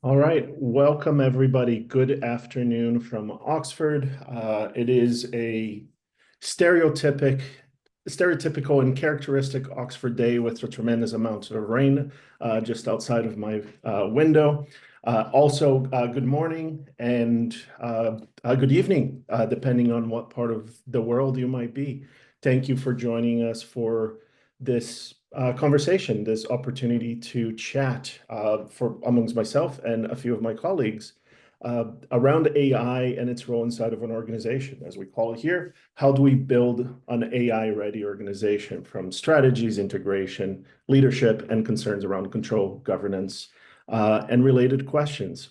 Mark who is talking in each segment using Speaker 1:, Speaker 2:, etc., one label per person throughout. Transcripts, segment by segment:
Speaker 1: All right, welcome everybody. Good afternoon from Oxford. It is a stereotypic, stereotypical and characteristic Oxford day with a tremendous amount of rain just outside of my window. Also, good morning and good evening, depending on what part of the world you might be. Thank you for joining us for this conversation, this opportunity to chat for amongst myself and a few of my colleagues around AI and its role inside of an organization, as we call it here. How do we build an AI-ready organization from strategies, integration, leadership, and concerns around control, governance, and related questions?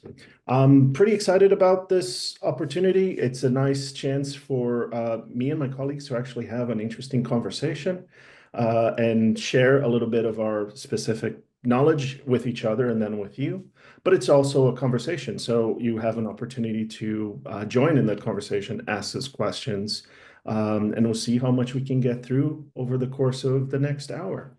Speaker 1: I'm pretty excited about this opportunity. It's a nice chance for me and my colleagues to actually have an interesting conversation and share a little bit of our specific knowledge with each other and then with you. But it's also a conversation. So you have an opportunity to join in that conversation, ask us questions, and we'll see how much we can get through over the course of the next hour.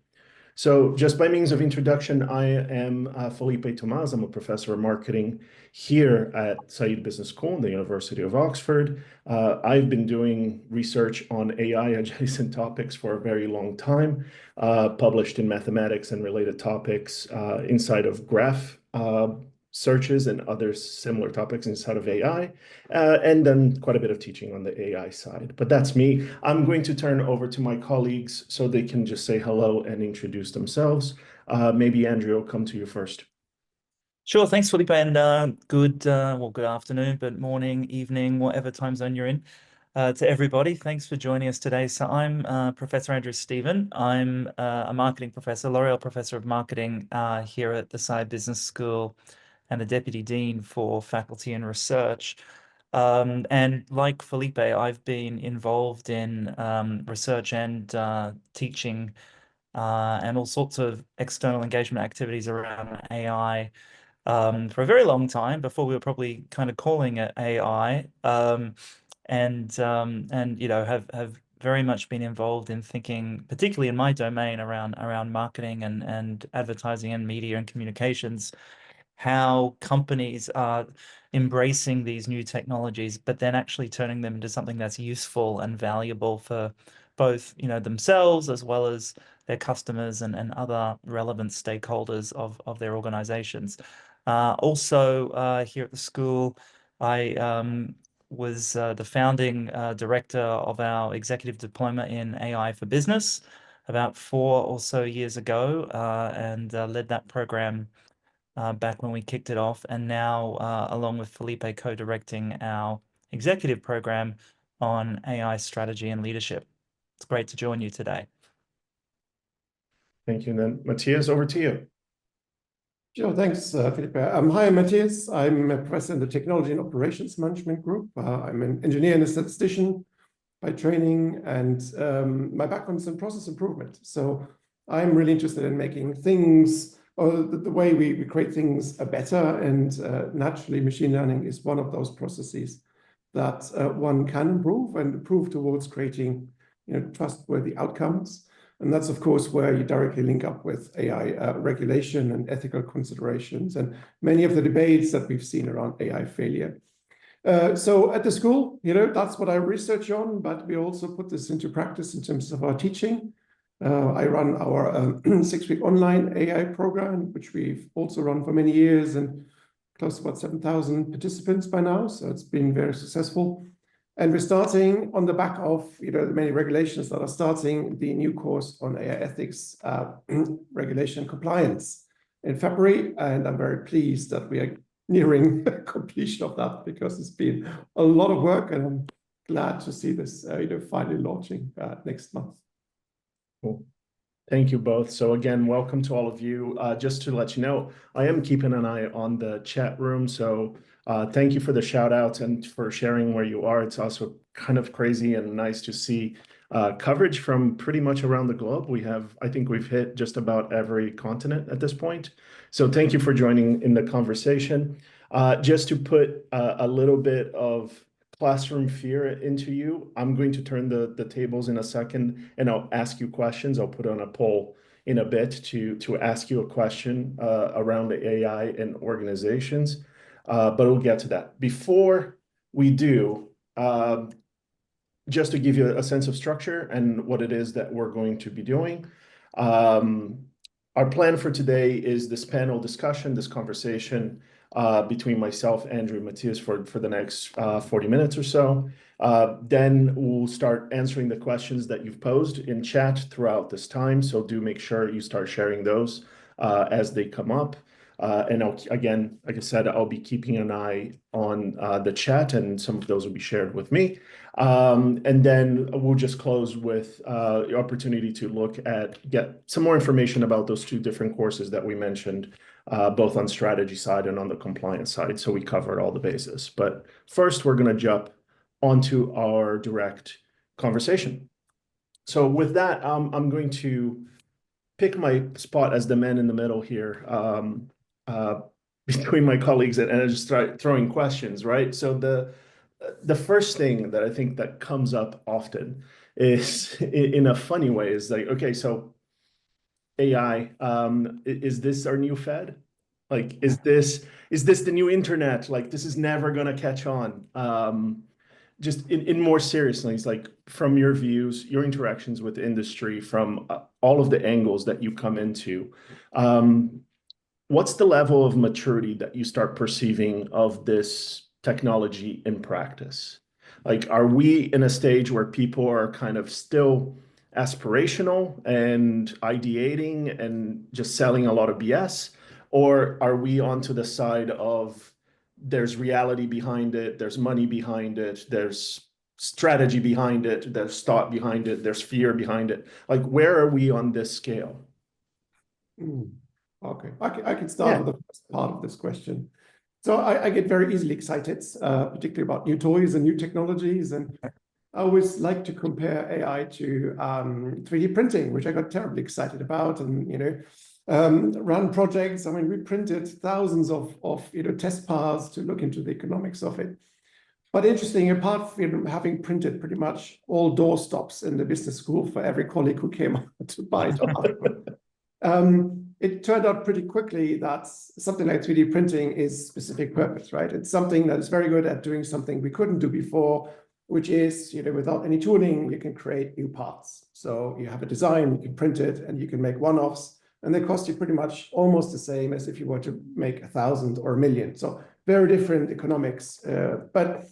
Speaker 1: So just by means of introduction, I am Felipe Tomas. I'm a professor of marketing here at Said Business School in the University of Oxford. I've been doing research on AI adjacent topics for a very long time, published in mathematics and related topics inside of graph searches and other similar topics inside of AI, and then quite a bit of teaching on the AI side. But that's me. I'm going to turn over to my colleagues so they can just say hello and introduce themselves. Maybe Andrew will come to you first.
Speaker 2: Sure, thanks, Felipe, and good afternoon, but morning, evening, whatever time zone you're in, to everybody. Thanks for joining us today. So I'm Professor Andrew Stephen. I'm a marketing professor, L'Oreal Professor of Marketing here at the Said Business School, and the Deputy Dean for Faculty and Research. And like Felipe, I've been involved in research and teaching and all sorts of external engagement activities around AI for a very long time before we were probably kind of calling it AI, and have very much been involved in thinking, particularly in my domain around marketing and advertising and media and communications, how companies are embracing these new technologies, but then actually turning them into something that's useful and valuable for both, themselves as well as their customers and other relevant stakeholders of their organizations. Also, here at the school, I was the founding director of our executive diploma in AI for business about 4 or so years ago, and led that program back when we kicked it off, and now, along with Felipe, co-directing our executive program on AI strategy and leadership. It's great to join you today.
Speaker 1: Thank you. And then Matthias, over to you.
Speaker 3: Sure, thanks, Felipe. Hi, I'm Matthias. I'm a professor in the Technology and Operations Management Group. I'm an engineer and a statistician by training, and my background is in process improvement. So I'm really interested in making things, or the way we create things better, and naturally machine learning is one of those processes that one can improve and improve towards creating trustworthy outcomes. And that's, of course, where you directly link up with AI regulation and ethical considerations and many of the debates that we've seen around AI failure. So at the school, that's what I research on, but we also put this into practice in terms of our teaching. I run our 6-week online AI program, which we've also run for many years, and close to about 7,000 participants by now. So it's been very successful. And we're starting on the back of the many regulations that are starting the new course on AI ethics, regulation compliance in February. And I'm very pleased that we are nearing completion of that, because it's been a lot of work, and I'm glad to see this finally launching next month.
Speaker 1: Cool. Thank you both. So again, welcome to all of you. Just to let you know, I am keeping an eye on the chat room. So thank you for the shout outs and for sharing where you are. It's also kind of crazy and nice to see coverage from pretty much around the globe. I think we've hit just about every continent at this point. So thank you for joining in the conversation. Just to put a little bit of classroom fear into you, I'm going to turn the tables in a second, and I'll ask you questions. I'll put on a poll in a bit to ask you a question around the AI in organizations, but we'll get to that. Before we do, just to give you a sense of structure and what it is that we're going to be doing. Our plan for today is this panel discussion, this conversation between myself, Andrew, and Matthias for the next 40 minutes or so. Then we'll start answering the questions that you've posed in chat throughout this time. So do make sure you start sharing those as they come up. And again, like I said, I'll be keeping an eye on the chat, and some of those will be shared with me. And then we'll just close with the opportunity to get some more information about those two different courses that we mentioned, both on strategy side and on the compliance side. So we covered all the bases. But first, we're going to jump onto our direct conversation. So with that, I'm going to pick my spot as the man in the middle here between my colleagues, and I just start throwing questions, right? So the first thing that I think that comes up often is, in a funny way, is like, okay, so AI, is this our new fad? Like, is this the new internet? Like, this is never gonna catch on. Just in more seriously, it's like, from your views, your interactions with the industry, from all of the angles that you come into, what's the level of maturity that you start perceiving of this technology in practice? Like, are we in a stage where people are kind of still aspirational and ideating and just selling a lot of BS? Or are we onto the side of there's reality behind it, there's money behind it, there's strategy behind it, there's thought behind it, there's fear behind it? Like, where are we on this scale?
Speaker 3: Okay, I can start with the first part of this question. So I get very easily excited, particularly about new toys and new technologies. And I always like to compare AI to 3D printing, which I got terribly excited about. And, run projects. I mean, we printed thousands of test paths to look into the economics of it. But interesting, apart from having printed pretty much all doorstops in the business school for every colleague who came to buy it, it turned out pretty quickly that something like 3D printing is specific purpose, right? It's something that is very good at doing something we couldn't do before, which is, without any tooling, you can create new parts. So you have a design, you can print it, and you can make one-offs, and they cost you pretty much almost the same as if you were to make 1,000 or 1,000,000. So very different economics. But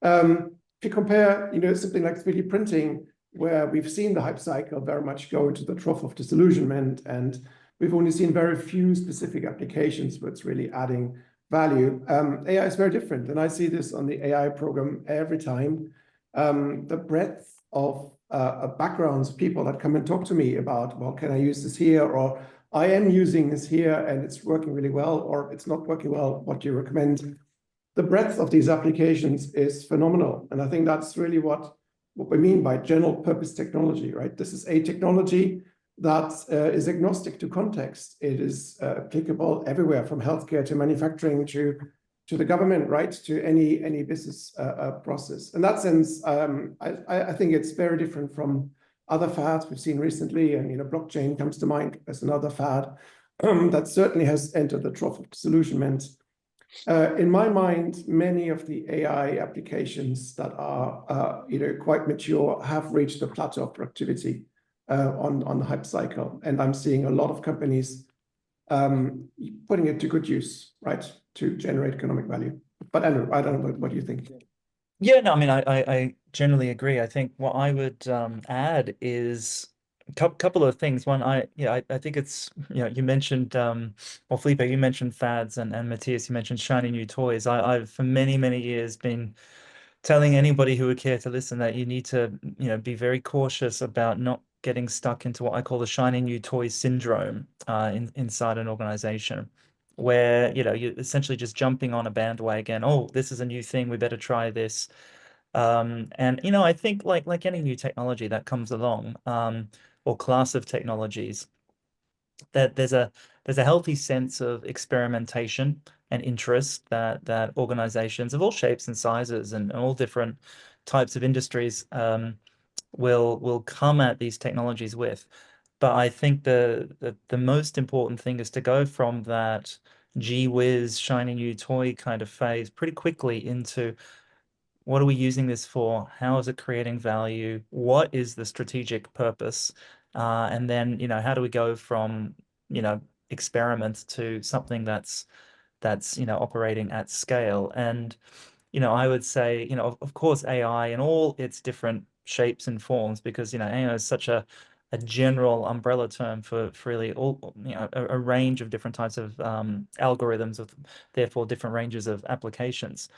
Speaker 3: if you compare, something like 3D printing, where we've seen the hype cycle very much go into the trough of disillusionment, and we've only seen very few specific applications where it's really adding value. AI is very different, and I see this on the AI program every time. The breadth of backgrounds of people that come and talk to me about, well, can I use this here? Or I am using this here and it's working really well, or it's not working well, what do you recommend? The breadth of these applications is phenomenal. And I think that's really what we mean by general purpose technology, right? This is a technology that is agnostic to context. It is applicable everywhere, from healthcare to manufacturing to the government, right? To any business process. In that sense, I think it's very different from other fads we've seen recently. And, blockchain comes to mind as another fad that certainly has entered the trough of disillusionment. In my mind, many of the AI applications that are quite mature have reached the plateau of productivity on the hype cycle. And I'm seeing a lot of companies putting it to good use, right, to generate economic value. But Andrew, I don't know, what do you think?
Speaker 2: Yeah, no, I mean, I generally agree. I think what I would add is a couple of things. One, I think it's, you mentioned, or Felipe, you mentioned fads, and Matthias, you mentioned shiny new toys. I've for many years been telling anybody who would care to listen that you need to, be very cautious about not getting stuck into what I call the shiny new toy syndrome inside an organization, where you're essentially just jumping on a bandwagon. Oh, this is a new thing, we better try this. And I think like any new technology that comes along, or class of technologies, that there's a healthy sense of experimentation and interest that organizations of all shapes and sizes and all different types of industries will come at these technologies with. But I think the most important thing is to go from that gee whiz, shiny new toy kind of phase pretty quickly into what are we using this for? How is it creating value? What is the strategic purpose? And then, how do we go from, experiment to something that's operating at scale? And I would say, of course, AI in all its different shapes and forms, because, AI is such a general umbrella term for really all, a range of different types of algorithms, with therefore different ranges of applications.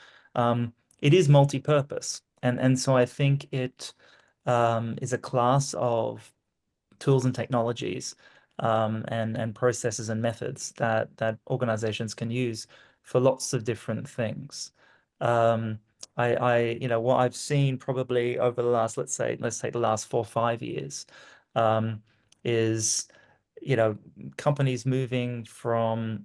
Speaker 2: It is multi-purpose. And so I think it is a class of tools and technologies, and processes and methods that organizations can use for lots of different things. Um, what I've seen probably over the last, let's take the last 4 or 5 years, um, is, companies moving from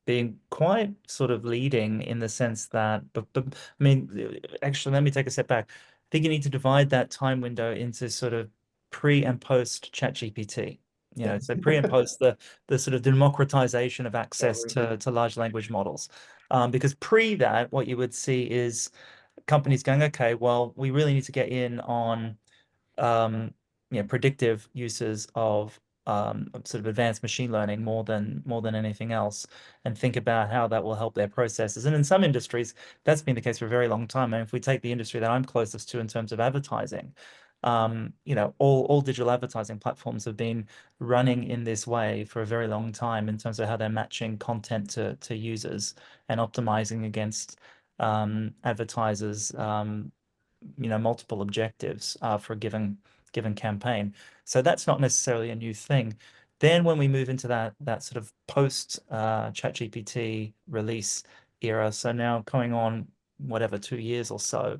Speaker 2: being quite sort of leading in the sense that, but I mean, actually, let me take a step back. I think you need to divide that time window into sort of pre and post ChatGPT.
Speaker 3: Yeah.
Speaker 2: So pre and post the sort of democratization of access to large language models. Because pre that, what you would see is companies going, okay, well, we really need to get in on um, predictive uses of sort of advanced machine learning more than anything else, and think about how that will help their processes. And in some industries, that's been the case for a very long time. And if we take the industry that I'm closest to in terms of advertising, all digital advertising platforms have been running in this way for a very long time in terms of how they're matching content to users and optimizing against advertisers, multiple objectives for a given campaign. So that's not necessarily a new thing. Then when we move into that sort of post ChatGPT release era, so now going on whatever 2 years or so,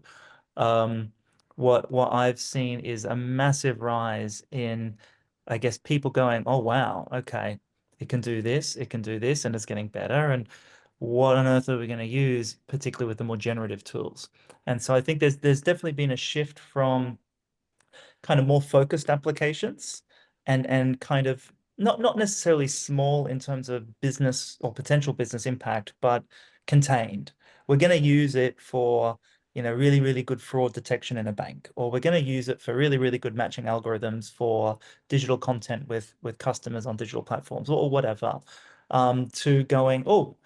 Speaker 2: um, what I've seen is a massive rise in, I guess, people going, oh wow, okay, it can do this, it can do this, and it's getting better. And what on earth are we going to use, particularly with the more generative tools? And so I think there's definitely been a shift from kind of more focused applications, and kind of not necessarily small in terms of business or potential business impact, but contained. We're going to use it for, really, really good fraud detection in a bank, or we're going to use it for really, really good matching algorithms for digital content with customers on digital platforms, or whatever. To going, oh,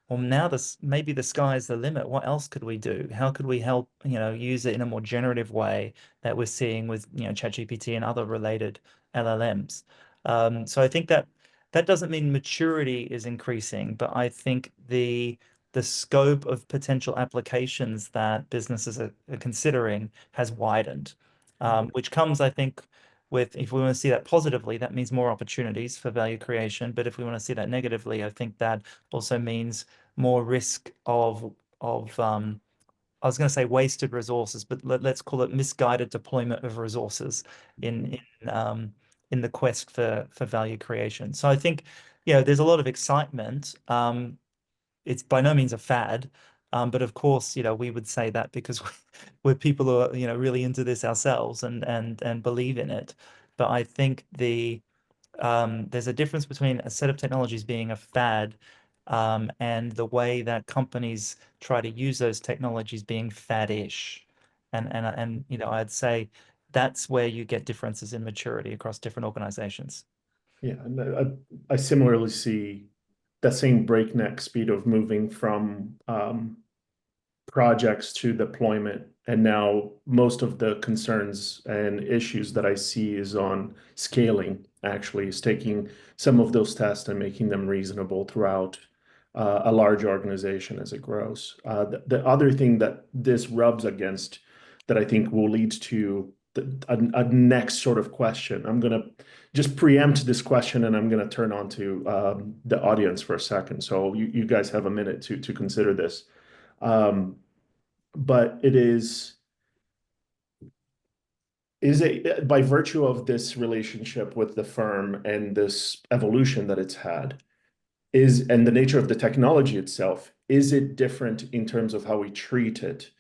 Speaker 2: well, now maybe the sky's the limit. What else could we do? How could we help, use it in a more generative way that we're seeing with, ChatGPT and other related LLMs? So I think that doesn't mean maturity is increasing, but I think the scope of potential applications that businesses are considering has widened, which comes, I think, with, if we want to see that positively, that means more opportunities for value creation. But if we want to see that negatively, I think that also means more risk of I was going to say wasted resources, but let's call it misguided deployment of resources in the quest for value creation. So I think, there's a lot of excitement. It's by no means a fad, but of course, we would say that because we're people who are, really into this ourselves, and believe in it. But I think there's a difference between a set of technologies being a fad, and the way that companies try to use those technologies being faddish. And I'd say that's where you get differences in maturity across different organizations.
Speaker 1: Yeah, and I similarly see that same breakneck speed of moving from projects to deployment. And now most of the concerns and issues that I see is on scaling, actually, is taking some of those tests and making them reasonable throughout a large organization as it grows. The other thing that this rubs against, that I think will lead to a next sort of question. I'm going to just preempt this question, and I'm going to turn on to the audience for a second. So you guys have a minute to consider this. But it is it by virtue of this relationship with the firm and this evolution that it's had, and the nature of the technology itself, is it different in terms of how we treat it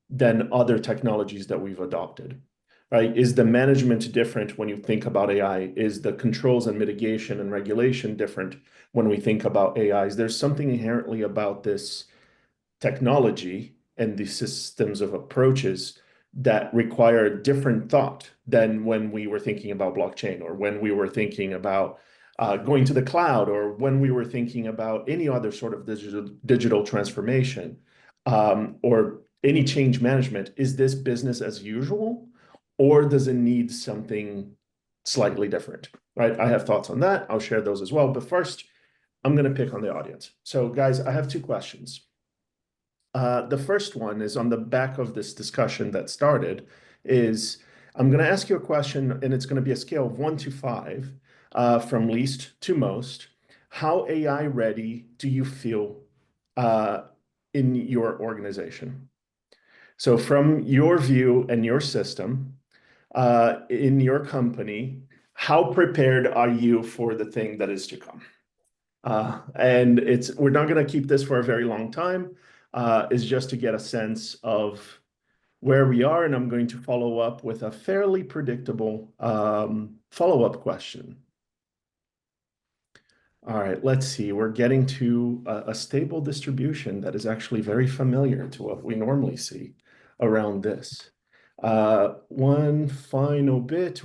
Speaker 1: than other technologies that we've adopted? right? Is the management different when you think about AI? Is the controls and mitigation and regulation different when we think about AIs? There's something inherently about this technology and the systems of approaches that require different thought than when we were thinking about blockchain, or when we were thinking about going to the cloud, or when we were thinking about any other sort of digital transformation, or any change management. Is this business as usual, or does it need something slightly different? Right? I have thoughts on that. I'll share those as well. But first, I'm going to pick on the audience. So, guys, I have two questions. The first one is on the back of this discussion that started, is I'm going to ask you a question, and it's going to be a scale of 1 to 5, from least to most. How AI ready do you feel in your organization? So from your view and your system, in your company, how prepared are you for the thing that is to come? And we're not going to keep this for a very long time. Is just to get a sense of where we are, and I'm going to follow up with a fairly predictable follow-up question. All right, let's see. We're getting to a stable distribution that is actually very familiar to what we normally see around this. One final bit,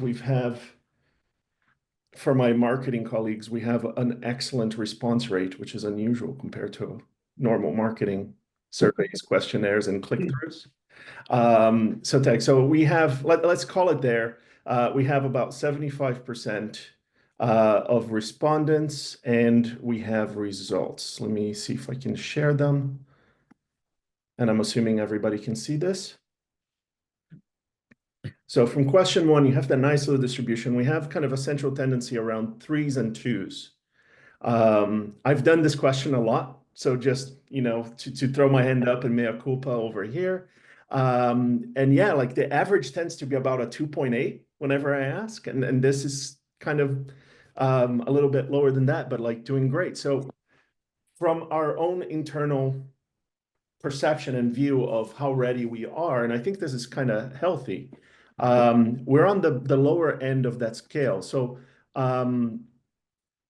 Speaker 1: for my marketing colleagues, we have an excellent response rate, which is unusual compared to normal marketing surveys, questionnaires, and click-throughs. So we have, let's call it there. We have about 75% of respondents, and we have results. Let me see if I can share them. And I'm assuming everybody can see this. So from question 1, you have the nice little distribution. We have kind of a central tendency around 3s and 2s. I've done this question a lot, so just, to throw my hand up and mea culpa over here. And yeah, like the average tends to be about a 2.8 whenever I ask, and this is kind of a little bit lower than that, but like doing great. So from our own internal perception and view of how ready we are, and I think this is kind of healthy, we're on the lower end of that scale. So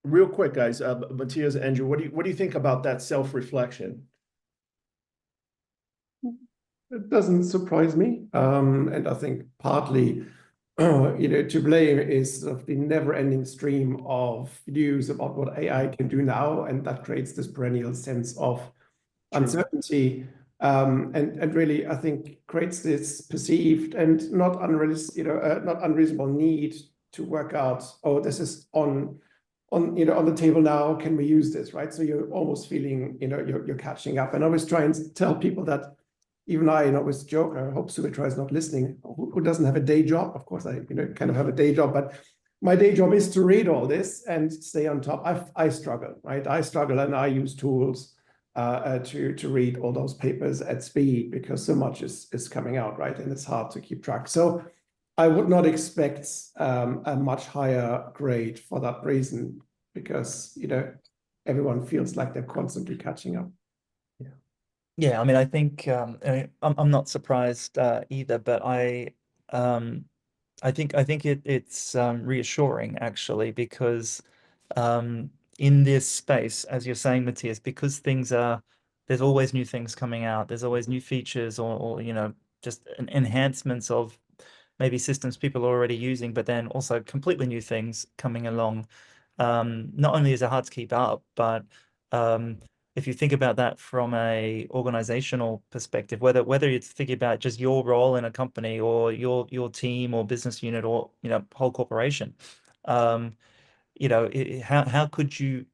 Speaker 1: real quick, guys, Matthias, Andrew, what do you think about that self-reflection?
Speaker 3: It doesn't surprise me. And I think partly, to blame is of the never-ending stream of news about what AI can do now, and that creates this perennial sense of uncertainty. And really, I think creates this perceived and not unreasonable need to work out, oh, this is on the table now. Can we use this, right? So you're almost feeling, you're catching up. And I always try and tell people that, even I always joke, I hope Sumitra is not listening, who doesn't have a day job. Of course, I kind of have a day job, but my day job is to read all this and stay on top. I struggle, right? I struggle, and I use tools to read all those papers at speed, because so much is coming out, right? And it's hard to keep track. So I would not expect a much higher grade for that reason, because everyone feels like they're constantly catching up.
Speaker 2: Yeah, I mean, I think I'm not surprised either, but I think it's reassuring, actually, because in this space, as you're saying, Matthias, because there's always new things coming out, there's always new features, or just enhancements of maybe systems people are already using, but then also completely new things coming along. Not only is it hard to keep up, but if you think about that from a organizational perspective, whether you're thinking about just your role in a company, or your team or business unit, or whole corporation, how could you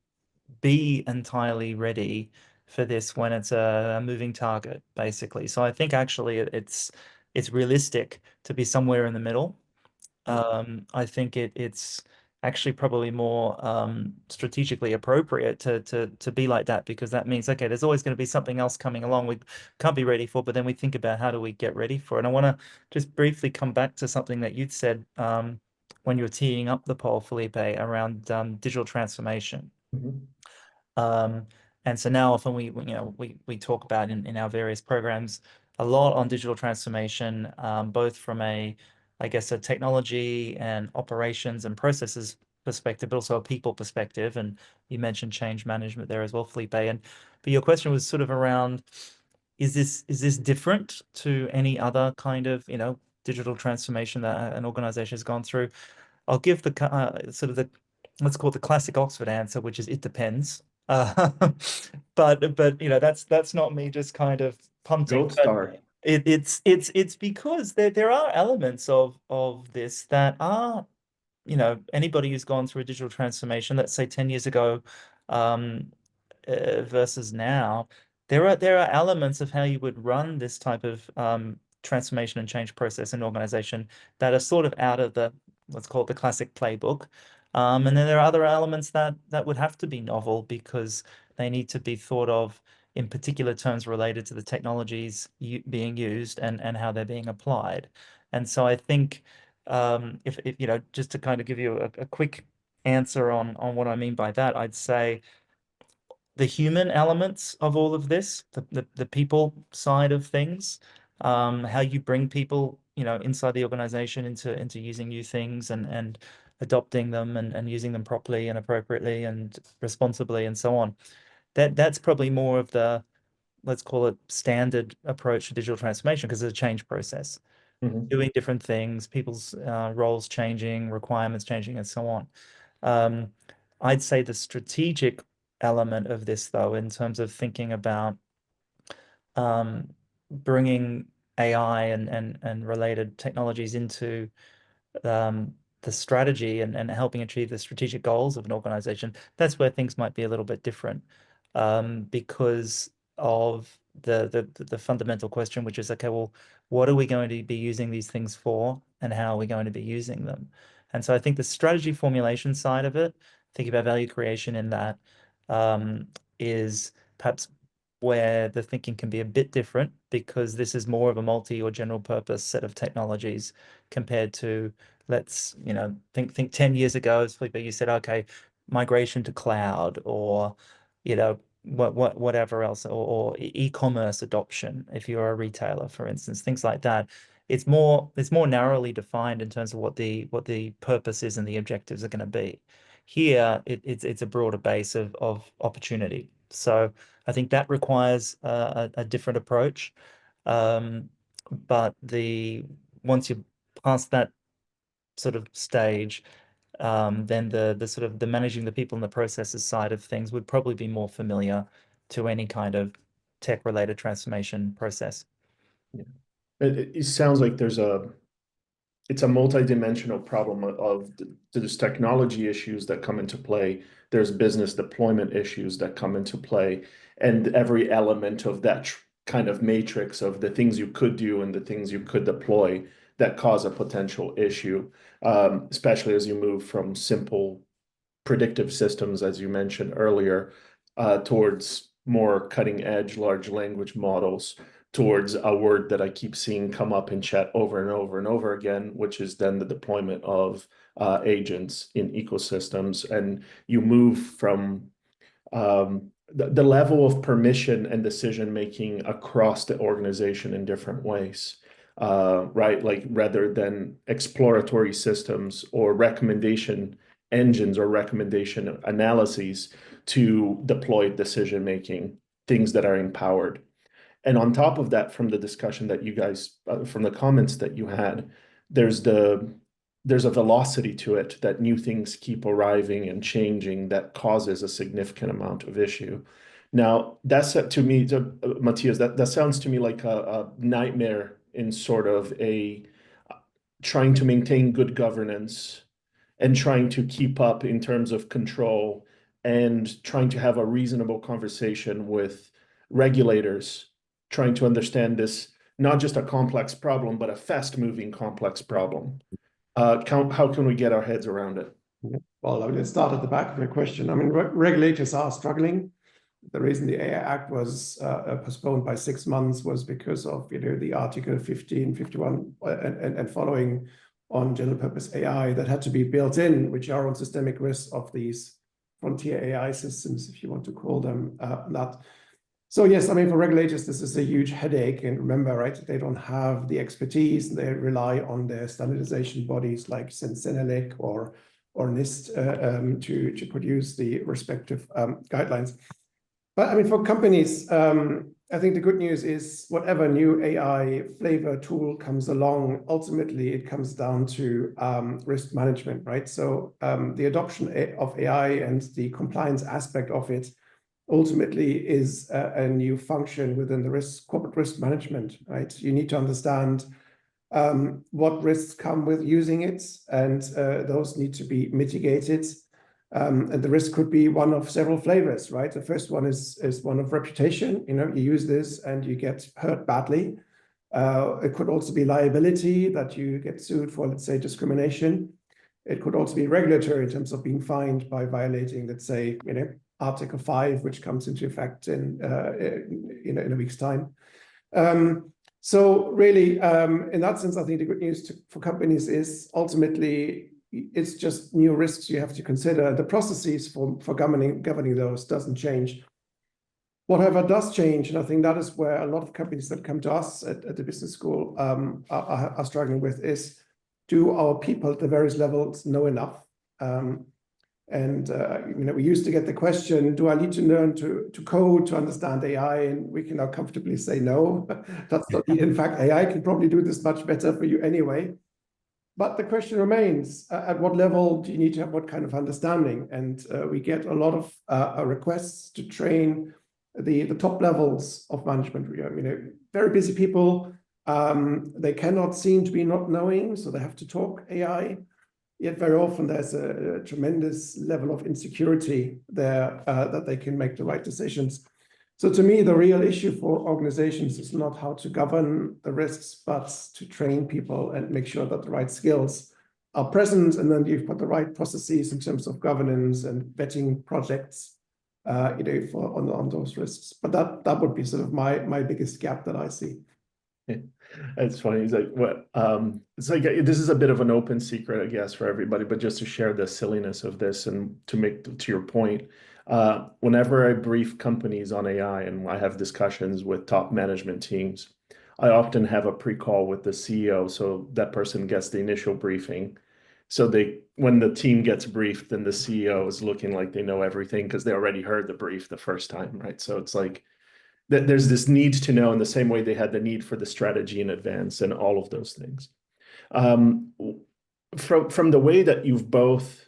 Speaker 2: be entirely ready for this when it's a moving target, basically? So I think actually it's realistic to be somewhere in the middle. I think it's actually probably more strategically appropriate to be like that, because that means, okay, there's always going to be something else coming along we can't be ready for, but then we think about how do we get ready for it. And I want to just briefly come back to something that you'd said when you were teeing up the poll, Felipe, around digital transformation. And so now often we talk about in our various programs a lot on digital transformation, both from a I guess, a technology and operations and processes perspective, but also a people perspective. And you mentioned change management there as well, Felipe. But your question was sort of around, is this different to any other kind of, digital transformation that an organization has gone through? I'll give the sort of let's call it the classic Oxford answer, which is it depends. But that's not me just kind of punting.
Speaker 1: Gold star.
Speaker 2: It's because there are elements of this that are, anybody who's gone through a digital transformation, let's say 10 years ago, versus now, there are elements of how you would run this type of transformation and change process in an organization that are sort of out of the, let's call it the classic playbook. And then there are other elements that would have to be novel because they need to be thought of in particular terms related to the technologies being used and how they're being applied. And so I think if just to kind of give you a quick answer on what I mean by that, I'd say the human elements of all of this, the people side of things, how you bring people, inside the organization into using new things and adopting them and using them properly and appropriately and responsibly and so on. That's probably more of the, let's call it standard approach to digital transformation because it's a change process. Doing different things, people's roles changing, requirements changing, and so on. I'd say the strategic element of this, though, in terms of thinking about bringing AI and related technologies into the strategy and helping achieve the strategic goals of an organization, that's where things might be a little bit different because of the fundamental question, which is, okay, well, what are we going to be using these things for and how are we going to be using them? And so I think the strategy formulation side of it, thinking about value creation in that, is perhaps where the thinking can be a bit different because this is more of a multi or general purpose set of technologies compared to, let's, think 10 years ago, as Felipe, you said, okay, migration to cloud or, whatever else, or e-commerce adoption, if you're a retailer, for instance, things like that. It's more narrowly defined in terms of what the purpose is and the objectives are going to be. Here, it's a broader base of opportunity. So I think that requires a different approach. But once you pass that sort of stage, then the sort of the managing the people and the processes side of things would probably be more familiar to any kind of tech-related transformation process.
Speaker 1: Yeah. It sounds like it's a multi-dimensional problem of there's technology issues that come into play. There's business deployment issues that come into play, and every element of that kind of matrix of the things you could do and the things you could deploy that cause a potential issue, especially as you move from simple predictive systems, as you mentioned earlier, towards more cutting edge large language models, towards a word that I keep seeing come up in chat over and over and over again, which is then the deployment of agents in ecosystems. And you move from the level of permission and decision making across the organization in different ways. Right? Like rather than exploratory systems or recommendation engines or recommendation analyses to deploy decision making, things that are empowered. And on top of that, from the discussion that you guys, from the comments that you had, there's a velocity to it that new things keep arriving and changing that causes a significant amount of issue. Now, that's to me, Matthias, that sounds to me like a nightmare in sort of trying to maintain good governance and trying to keep up in terms of control and trying to have a reasonable conversation with regulators, trying to understand this, not just a complex problem, but a fast-moving complex problem. How can we get our heads around it?
Speaker 3: Well, let's start at the back of your question. I mean, regulators are struggling. The reason the AI Act was postponed by 6 months was because of the Article 15, 51, and following on general purpose AI that had to be built in, which are on systemic risk of these frontier AI systems, if you want to call them that. So yes, I mean, for regulators, this is a huge headache. And remember, right, they don't have the expertise. They rely on their standardization bodies like CENELEC or NIST to produce the respective guidelines. But I mean, for companies, I think the good news is whatever new AI flavor tool comes along, ultimately it comes down to risk management, right? So the adoption of AI and the compliance aspect of it ultimately is a new function within the corporate risk management, right? You need to understand what risks come with using it, and those need to be mitigated. And the risk could be one of several flavors, right? The first one is one of reputation. You use this and you get hurt badly. It could also be liability, that you get sued for, let's say, discrimination. It could also be regulatory in terms of being fined by violating, let's say, Article 5, which comes into effect in a week's time. So really, in that sense, I think the good news for companies is ultimately it's just new risks you have to consider. The processes for governing those doesn't change. Whatever does change, and I think that is where a lot of companies that come to us at the business school are struggling with, is, do our people at the various levels know enough? We used to get the question, do I need to learn to code to understand AI? And we can now comfortably say no. That's not needed. In fact, AI can probably do this much better for you anyway. But the question remains, at what level do you need to have what kind of understanding? And we get a lot of requests to train the top levels of management. Very busy people, they cannot seem to be not knowing, so they have to talk AI. Yet very often there's a tremendous level of insecurity there that they can make the right decisions. So to me, the real issue for organizations is not how to govern the risks, but to train people and make sure that the right skills are present, and then you've got the right processes in terms of governance and vetting projects, on those risks. But that would be sort of my biggest gap that I see.
Speaker 1: It's funny. It's like what it's like this is a bit of an open secret, I guess, for everybody, but just to share the silliness of this and to make to your point, whenever I brief companies on AI and I have discussions with top management teams, I often have a pre-call with the CEO, so that person gets the initial briefing. So when the team gets briefed, then the CEO is looking like they know everything because they already heard the brief the first time, right? So it's like there's this need to know in the same way they had the need for the strategy in advance and all of those things. From the way that you've both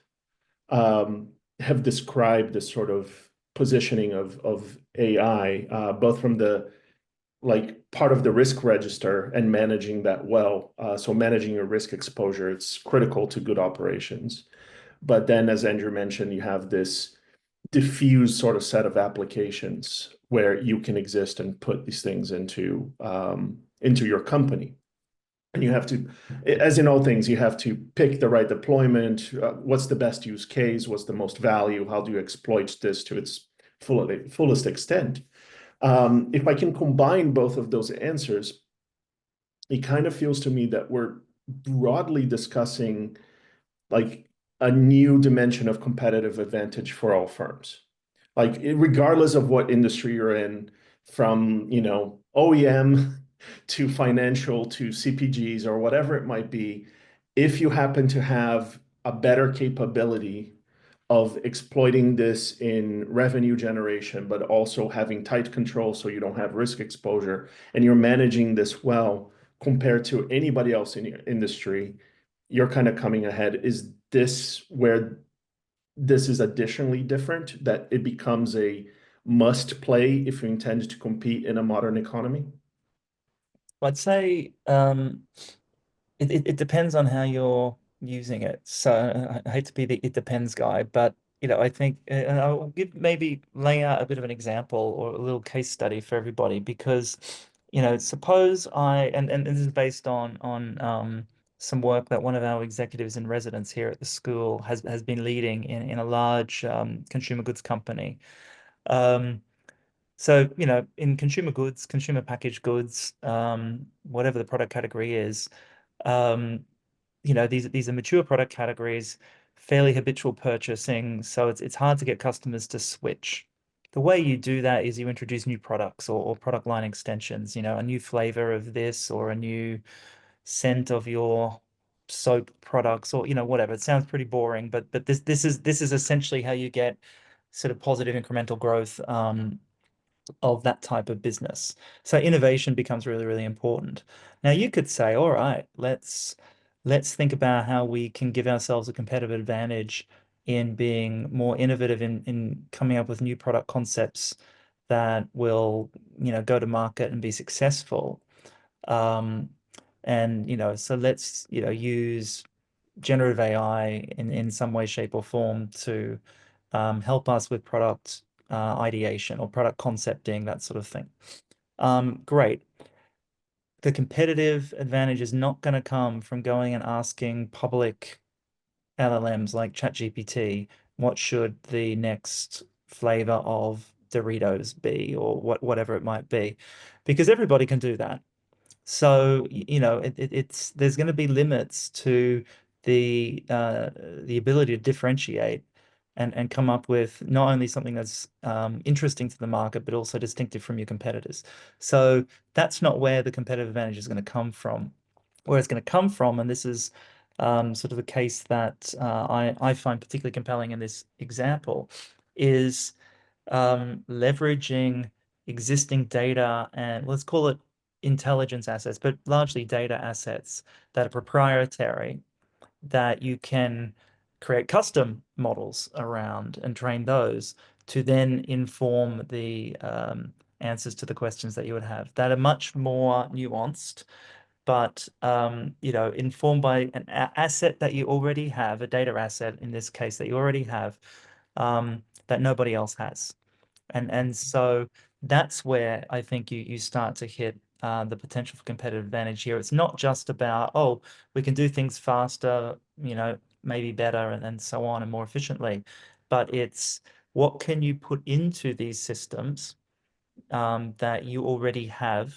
Speaker 1: have described this sort of positioning of AI, both from the part of the risk register and managing that well. So managing your risk exposure, it's critical to good operations. But then, as Andrew mentioned, you have this diffuse sort of set of applications where you can exist and put these things into your company. And you have to, as in all things, you have to pick the right deployment. What's the best use case? What's the most value? How do you exploit this to its fullest extent? If I can combine both of those answers, it kind of feels to me that we're broadly discussing like a new dimension of competitive advantage for all firms. Like regardless of what industry you're in, from OEM to financial to CPGs or whatever it might be, if you happen to have a better capability of exploiting this in revenue generation, but also having tight control so you don't have risk exposure, and you're managing this well compared to anybody else in your industry, you're kind of coming ahead. Is this where this is additionally different, that it becomes a must play if you intend to compete in a modern economy?
Speaker 2: I'd say it depends on how you're using it. So I hate to be the it depends guy, but I think, and I'll maybe lay out a bit of an example or a little case study for everybody, because suppose and this is based on some work that one of our executives in residence here at the school has been leading in a large consumer goods company. So, in consumer goods, consumer packaged goods, whatever the product category is, these are mature product categories, fairly habitual purchasing, so it's hard to get customers to switch. the way you do that is you introduce new products or product line extensions, a new flavor of this or a new scent of your soap products or whatever. It sounds pretty boring, but this is essentially how you get sort of positive incremental growth of that type of business. So innovation becomes really, really important. Now you could say, all right, let's think about how we can give ourselves a competitive advantage in being more innovative in coming up with new product concepts that will, go to market and be successful. Um, and so let's, use generative AI in some way, shape, or form to help us with product ideation or product concepting, that sort of thing. Great. The competitive advantage is not going to come from going and asking public LLMs like ChatGPT, what should the next flavor of Doritos be, or whatever it might be, because everybody can do that. So, it's there's going to be limits to the ability to differentiate and come up with not only something that's interesting to the market, but also distinctive from your competitors. So that's not where the competitive advantage is going to come from. Where it's going to come from, and this is sort of the case that I find particularly compelling in this example, is leveraging existing data and let's call it intelligence assets, but largely data assets that are proprietary that you can create custom models around and train those to then inform the answers to the questions that you would have that are much more nuanced, but informed by an asset that you already have, a data asset in this case that you already have, that nobody else has. And so that's where I think you start to hit the potential for competitive advantage here. It's not just about, oh, we can do things faster, maybe better and so on and more efficiently, but it's what can you put into these systems that you already have,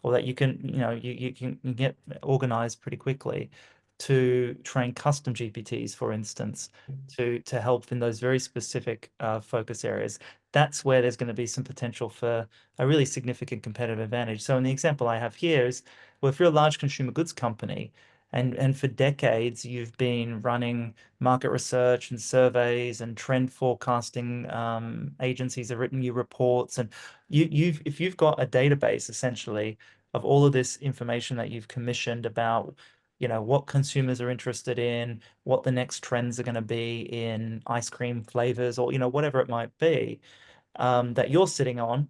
Speaker 2: or that you can, you can get organized pretty quickly to train custom GPTs, for instance, to help in those very specific focus areas. That's where there's going to be some potential for a really significant competitive advantage. So in the example I have here is, well, if you're a large consumer goods company and for decades you've been running market research and surveys and trend forecasting agencies have written you reports, and if you've got a database essentially of all of this information that you've commissioned about what consumers are interested in, what the next trends are going to be in ice cream flavors, or whatever it might be, that you're sitting on,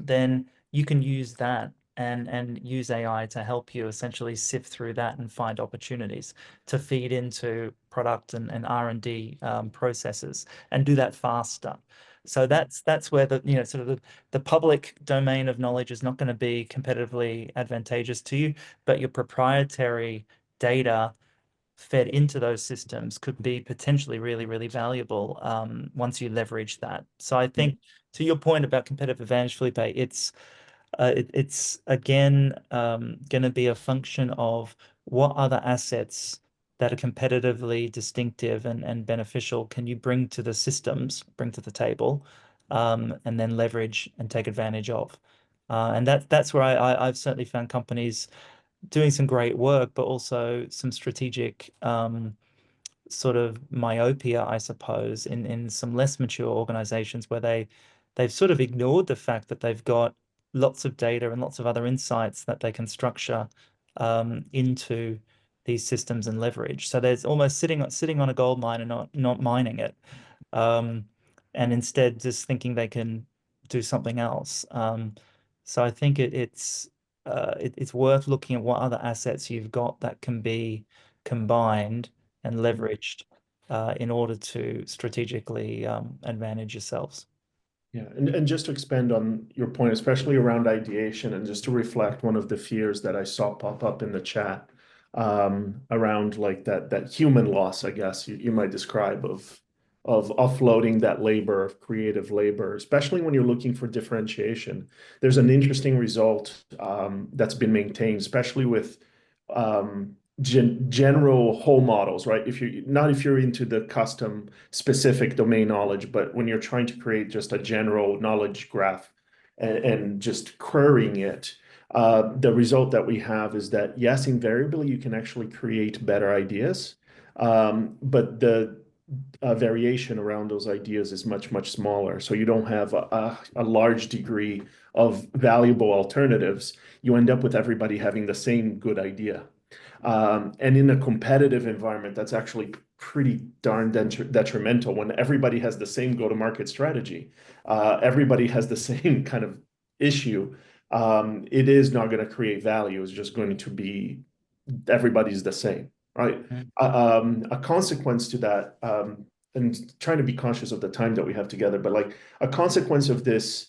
Speaker 2: then you can use that and use AI to help you essentially sift through that and find opportunities to feed into product and R&D processes and do that faster. So that's where the sort of the public domain of knowledge is not going to be competitively advantageous to you, but your proprietary data fed into those systems could be potentially really, really valuable once you leverage that. So I think to your point about competitive advantage, Felipe, it's again going to be a function of what other assets that are competitively distinctive and beneficial can you bring to the systems, bring to the table, and then leverage and take advantage of. And that's where I've certainly found companies doing some great work, but also some strategic sort of myopia, I suppose, in some less mature organizations where they've sort of ignored the fact that they've got lots of data and lots of other insights that they can structure into these systems and leverage. So there's almost sitting on a gold mine and not mining it, and instead just thinking they can do something else. So I think it's worth looking at what other assets you've got that can be combined and leveraged in order to strategically advantage yourselves.
Speaker 1: Yeah, and just to expand on your point, especially around ideation, and just to reflect one of the fears that I saw pop up in the chat around like that human loss, I guess you might describe, of offloading that labor, of creative labor, especially when you're looking for differentiation. There's an interesting result that's been maintained, especially with general whole models, right? If you're into the custom specific domain knowledge, but when you're trying to create just a general knowledge graph and just querying it, the result that we have is that yes, invariably you can actually create better ideas, but the variation around those ideas is much, much smaller. So you don't have a large degree of valuable alternatives. You end up with everybody having the same good idea. And in a competitive environment, that's actually pretty darn detrimental when everybody has the same go-to-market strategy. Everybody has the same kind of issue. It is not going to create value. It's just going to be everybody's the same, right? A consequence to that, and trying to be conscious of the time that we have together, but like a consequence of this,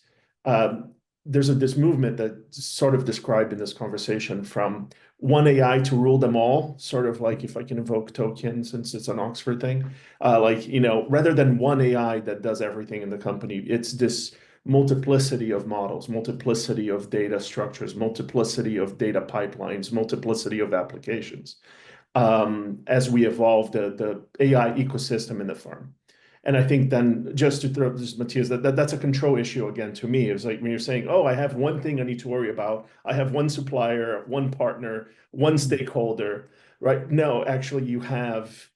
Speaker 1: there's this movement that's sort of described in this conversation from one AI to rule them all, sort of like if I can invoke Tolkien since it's an Oxford thing, like, rather than one AI that does everything in the company, it's this multiplicity of models, multiplicity of data structures, multiplicity of data pipelines, multiplicity of applications, as we evolve the AI ecosystem in the firm. And I think then just to throw this, Matthias, that's a control issue again to me. It's like when you're saying, oh, I have one thing I need to worry about. I have one supplier, one partner, one stakeholder, right? No, actually you have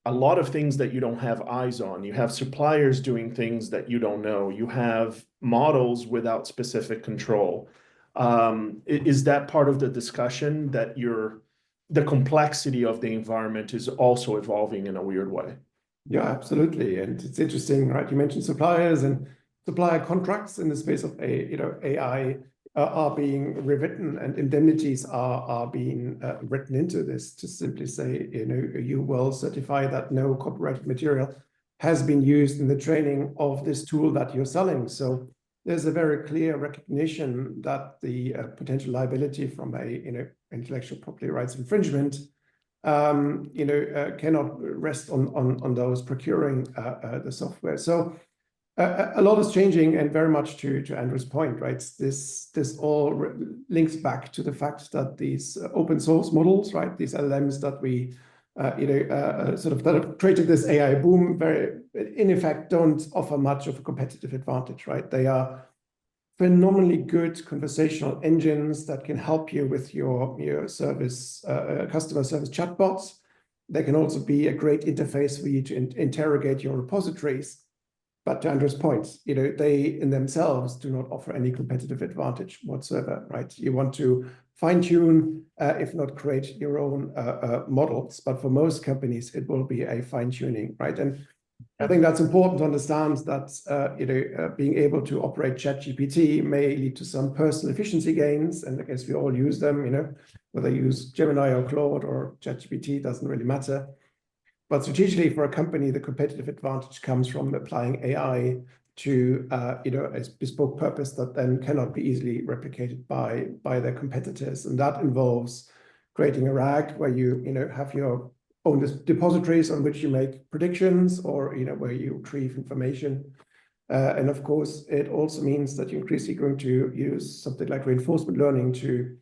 Speaker 1: a lot of things that you don't have eyes on. You have suppliers doing things that you don't know. You have models without specific control. Is that part of the discussion that the complexity of the environment is also evolving in a weird way?
Speaker 3: Yeah, absolutely. And it's interesting, right? You mentioned suppliers and supplier contracts in the space of AI are being rewritten, and indemnities are being written into this to simply say, you will certify that no copyrighted material has been used in the training of this tool that you're selling. So there's a very clear recognition that the potential liability from intellectual property rights infringement cannot rest on those procuring the software. So a lot is changing, and very much to Andrew's point, right? This all links back to the fact that these open source models, right? These LLMs that we that have created this AI boom, in effect don't offer much of a competitive advantage, right? They are phenomenally good conversational engines that can help you with your service, customer service chatbots. They can also be a great interface for you to interrogate your repositories. But to Andrew's point, they in themselves do not offer any competitive advantage whatsoever, right? You want to fine-tune, if not create your own models. But for most companies, it will be a fine-tuning, right? And I think that's important to understand that being able to operate ChatGPT may lead to some personal efficiency gains, and I guess we all use them. Whether you use Gemini or Claude or ChatGPT doesn't really matter. But strategically, for a company, the competitive advantage comes from applying AI to a bespoke purpose that then cannot be easily replicated by their competitors, and that involves creating a RAG where you have your own depositories on which you make predictions, or where you retrieve information. And of course, it also means that you're increasingly going to use something like reinforcement learning to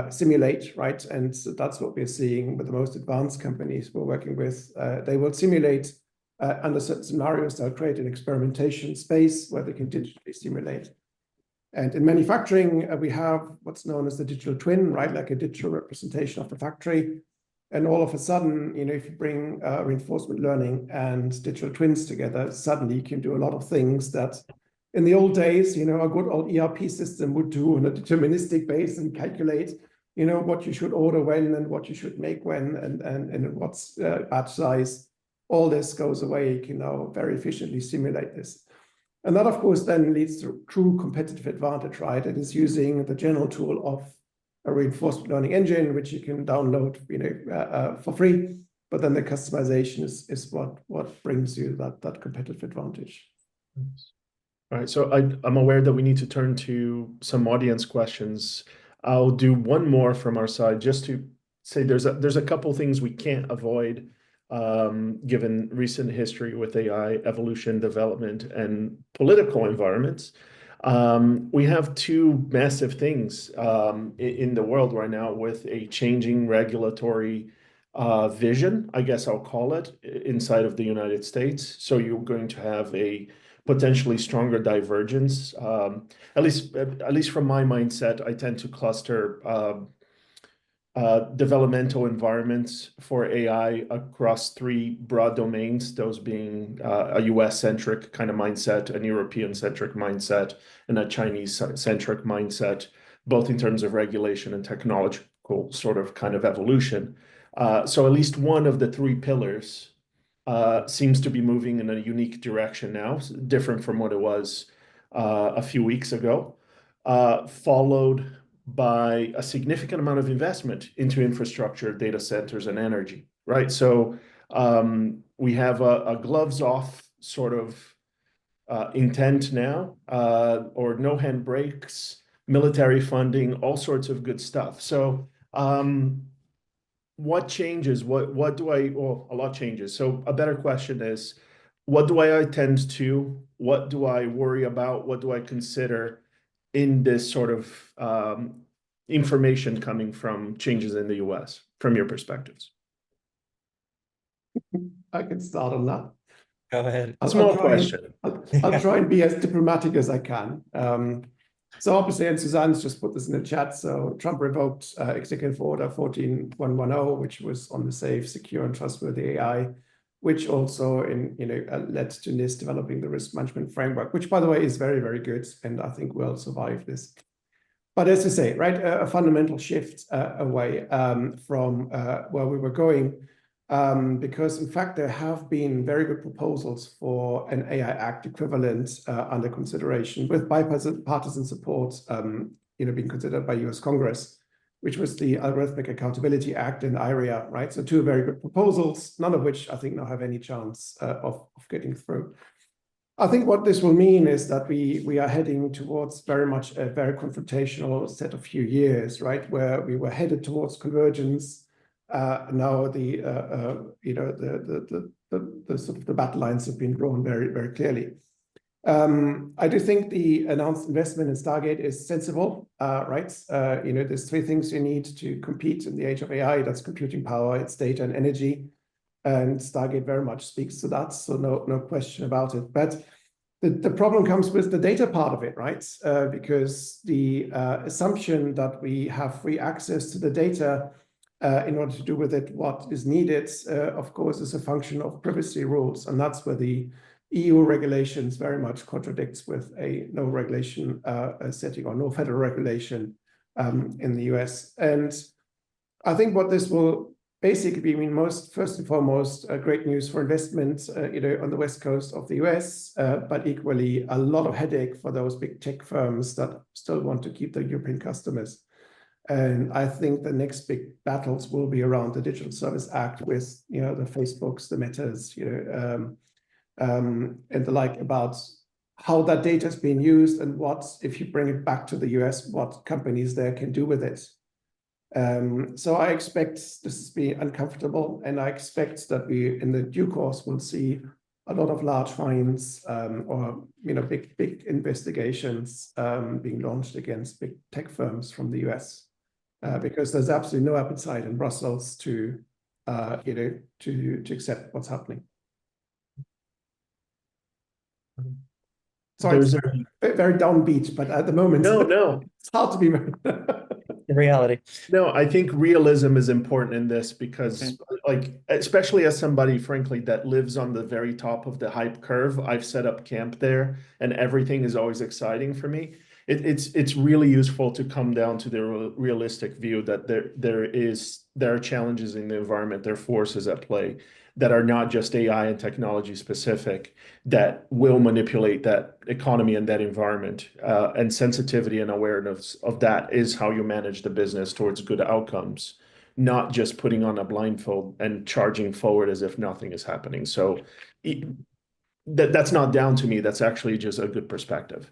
Speaker 3: simulate, right? And so that's what we're seeing with the most advanced companies we're working with. They will simulate under certain scenarios. They'll create an experimentation space where they can digitally simulate. And in manufacturing, we have what's known as the digital twin, right? Like a digital representation of the factory. And all of a sudden, if you bring reinforcement learning and digital twins together, suddenly you can do a lot of things that in the old days, a good old ERP system would do on a deterministic base and calculate, what you should order when and what you should make when and what's batch size. All this goes away. You can now very efficiently simulate this. And that, of course, then leads to true competitive advantage, right? It is using the general tool of a reinforcement learning engine, which you can download, for free. But then the customization is what brings you that competitive advantage.
Speaker 1: All right, so I'm aware that we need to turn to some audience questions. I'll do one more from our side just to say there's a couple things we can't avoid, given recent history with AI evolution, development, and political environments. We have two massive things in the world right now with a changing regulatory vision, I guess I'll call it, inside of the United States. So you're going to have a potentially stronger divergence. At least from my mindset, I tend to cluster developmental environments for AI across three broad domains, those being a US-centric kind of mindset, an European-centric mindset, and a Chinese-centric mindset, both in terms of regulation and technological sort of kind of evolution. So at least one of the three pillars seems to be moving in a unique direction now, different from what it was a few weeks ago, followed by a significant amount of investment into infrastructure, data centers, and energy, right? So we have a gloves off sort of intent now, or no handbrakes, military funding, all sorts of good stuff. So what changes? What do I? Well, a lot changes. So a better question is, what do I attend to? What do I worry about? What do I consider in this sort of information coming from changes in the US, from your perspectives?
Speaker 3: I can start on that.
Speaker 2: Go ahead.
Speaker 1: Small question.
Speaker 3: I'll try and be as diplomatic as I can. So obviously, and Suzanne's just put this in the chat. So Trump revoked Executive Order 14110, which was on the safe, secure, and trustworthy AI, which also led to NIST developing the risk management framework, which, by the way, is very, very good, and I think will survive this. But as you say, right, a fundamental shift away from where we were going. Because in fact, there have been very good proposals for an AI Act equivalent under consideration with bipartisan support, being considered by US Congress, which was the Algorithmic Accountability Act and IRIA, right? So two very good proposals, none of which I think now have any chance of getting through. I think what this will mean is that we are heading towards very much a very confrontational set of few years, right? Where we were headed towards convergence. Now the sort of the battle lines have been drawn very, very clearly. I do think the announced investment in Stargate is sensible, right? There's three things you need to compete in the age of AI. That's computing power, it's data and energy, and Stargate very much speaks to that. So no question about it. But the problem comes with the data part of it, right? Because the assumption that we have free access to the data in order to do with it what is needed, of course, is a function of privacy rules. And that's where the EU regulations very much contradicts with a no regulation setting or no federal regulation in the US. And I think what this will basically be, first and foremost, great news for investment, on the West Coast of the US, but equally a lot of headache for those big tech firms that still want to keep their European customers. And I think the next big battles will be around the Digital Service Act with, the Facebooks, the Metas, and the like, about how that data is being used and what, if you bring it back to the US, what companies there can do with it. So I expect this to be uncomfortable, and I expect that we, in the due course, will see a lot of large fines or big investigations being launched against big tech firms from the US. Because there's absolutely no appetite in Brussels to accept what's happening. Sorry, it's very downbeat, but at the moment,
Speaker 1: No,
Speaker 3: it's hard to be very.
Speaker 2: In reality.
Speaker 1: No, I think realism is important in this because, especially as somebody, frankly, that lives on the very top of the hype curve, I've set up camp there, and everything is always exciting for me. It's really useful to come down to the realistic view that there are challenges in the environment, there are forces at play that are not just AI and technology specific, that will manipulate that economy and that environment. And sensitivity and awareness of that is how you manage the business towards good outcomes, not just putting on a blindfold and charging forward as if nothing is happening. So that's not down to me. That's actually just a good perspective.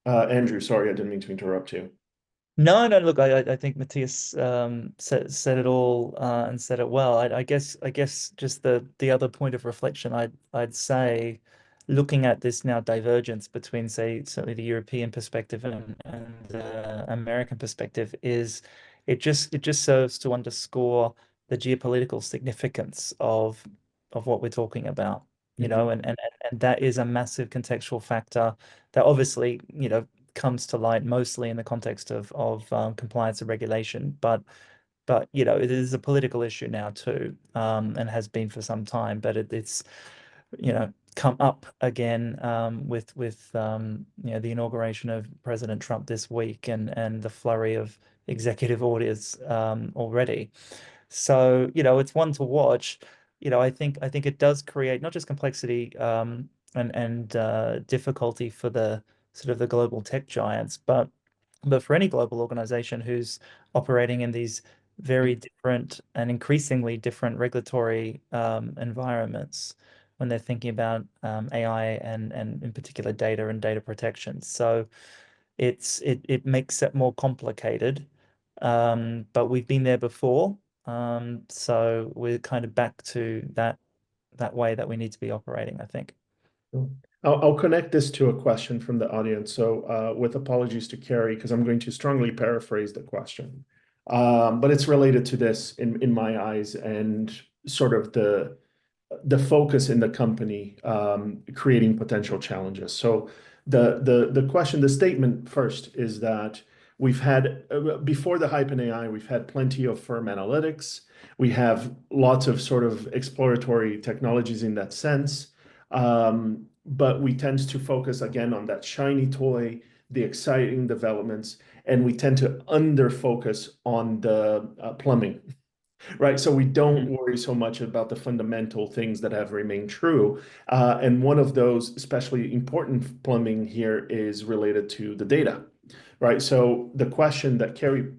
Speaker 1: Andrew, sorry, I didn't mean to interrupt you.
Speaker 2: No, look, I think Matthias said it all and said it well. I guess just the other point of reflection I'd say looking at this now divergence between, say, certainly the European perspective and the American perspective is it just serves to underscore the geopolitical significance of what we're talking about, you know, and that is a massive contextual factor that obviously, you know, comes to light mostly in the context of compliance and regulation, but you know, it is a political issue now too, and has been for some time. But it's you know come up again with you know the inauguration of President Trump this week and the flurry of executive orders already. So you know it's one to watch. You know I think it does create not just complexity and difficulty for the sort of the global tech giants, but for any global organization who's operating in these very different and increasingly different regulatory environments when they're thinking about AI and in particular data and data protection. So it makes it more complicated, but we've been there before. So we're kind of back to that way that we need to be operating, I think.
Speaker 1: Cool. I'll connect this to a question from the audience. So, with apologies to Carrie, because I'm going to strongly paraphrase the question. But it's related to this in my eyes and sort of the focus in the company creating potential challenges. So the question, the statement first is that we've had before the hype in AI, we've had plenty of firm analytics. We have lots of sort of exploratory technologies in that sense. But we tend to focus again on that shiny toy, the exciting developments, and we tend to under focus on the plumbing. Right. So we don't worry so much about the fundamental things that have remained true. And one of those especially important plumbing here is related to the data. Right. So the question that Carrie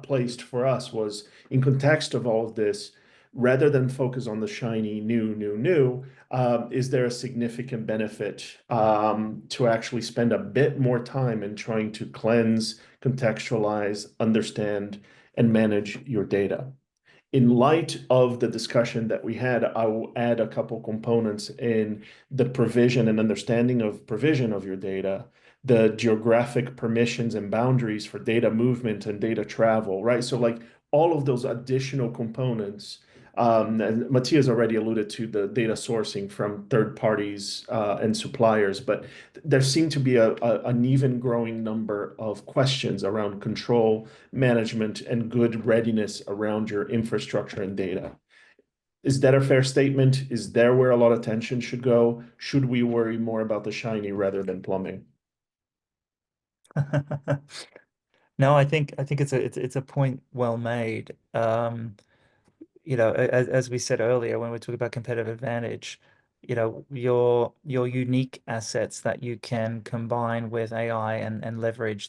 Speaker 1: placed for us was in context of all of this, rather than focus on the shiny new, is there a significant benefit to actually spend a bit more time in trying to cleanse, contextualize, understand, and manage your data? In light of the discussion that we had, I will add a couple components in the provision and understanding of provision of your data, the geographic permissions and boundaries for data movement and data travel, right? So like all of those additional components, and Matthias already alluded to the data sourcing from third parties and suppliers, but there seem to be an even growing number of questions around control, management, and good readiness around your infrastructure and data. Is that a fair statement? Is there where a lot of attention should go? Should we worry more about the shiny rather than plumbing?
Speaker 2: No, I think it's a point well made. You know, as we said earlier, when we talk about competitive advantage, you know, your unique assets that you can combine with AI and leverage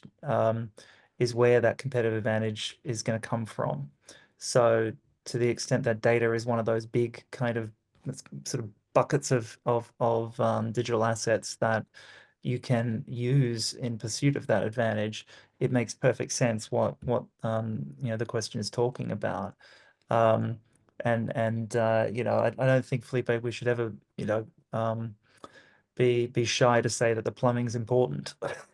Speaker 2: is where that competitive advantage is going to come from. So to the extent that data is one of those big kind of sort of buckets of digital assets that you can use in pursuit of that advantage, it makes perfect sense what you know the question is talking about. Um, and you know, I don't think, Felipe, we should ever, you know, be shy to say that the plumbing's important,